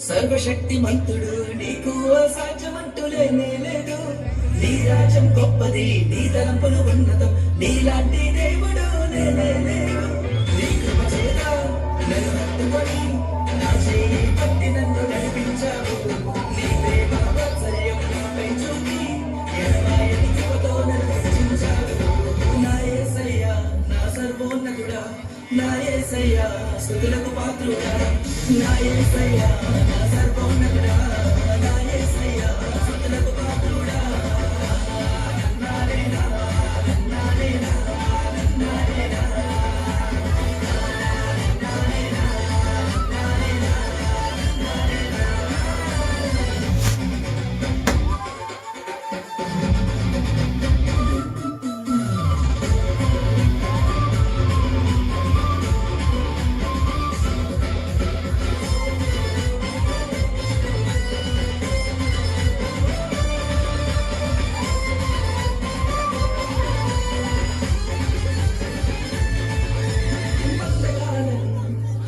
సర్వశక్తిమంతుడు నీకు అసాధ్యమంటూ లేనే లేదు. నీ రాజ్యం గొప్పది, నీ తలంపులు ఉన్నతం, నీలాంటి దేవుడు లేనే లేడు. నీ కృప చేత నన్ను హత్తుకొని నా చేయి పట్టి నన్ను నడిపించావు. నీ ప్రేమ వాత్సల్యం నాపై చూపి ఎడబాయని కృపతో నన్ను రక్షించావు. నా యేసయ్యా నా సర్వోన్నతుడా, నా యేసయ్యా స్తుతులకు పాత్రుడా, నా యేసయ్యా నా సర్వోన్నతుడా, నా యేసయ్యా స్తుతులకు పాత్రుడా. నన్నాలేనా నన్నాలేనా నన్నాలేనా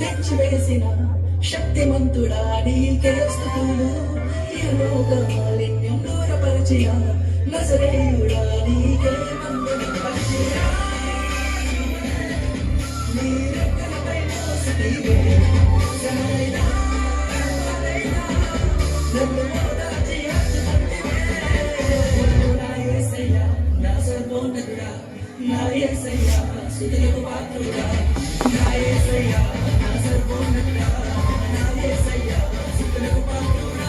తెచ్చివేసిన శక్తిమంతుడా నీకే స్తుతులు. ఇహలోక మాలిన్యం దూరపరిచిన నజరేయుడా నీకే వందనం. పరిచయా నీ రెక్కలపై మోసినీవే, శ్రమలైనా కష్టాలైనా నన్ను ఓదార్చి హత్తుకుంటివే. నా యేసయ్యా నా సర్వోన్నతుడా, నా యేసయ్యా స్తుతులకు పాత్రుడా, నా యేసయ్యా నా సర్వోన్నతుడా, నా యేసయ్యా స్తుతులకు పాత్రుడా.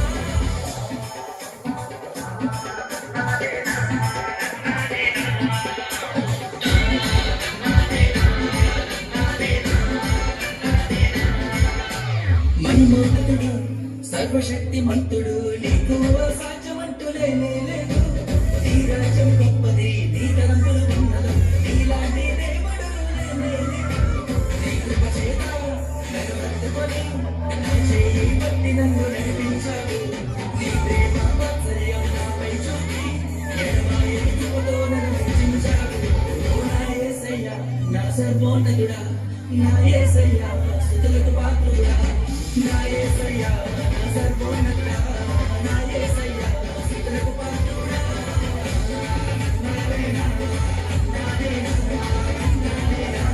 మహిమోన్నతుడు సర్వశక్తిమంతుడు నీకు అసాధ్యమంటూ లేనే లేదు. నీ రాజ్యం గొప్పది, నీ తలంపులు ఉన్నతం, నీలాంటి దేవుడు లేనే లేదు. నీ కృప చేత నన్ను హత్తుకొని నా చేయి పట్టి నన్ను నడిపించావు. నీ ప్రేమ వాత్సల్యం నాపై చూపి ఎడబాయని కృపతో నన్ను రక్షించావు. నా యేసయ్యా నా సర్వోన్నతుడా, నా యేసయ్యా స్తుతులకు పాత్రుడా, నా యేసయ్యా నా సర్వోన్నతుడా, నా యేసయ్యా స్తుతులకు పాత్రుడా. నాలేనా నాలేనా నాలేనా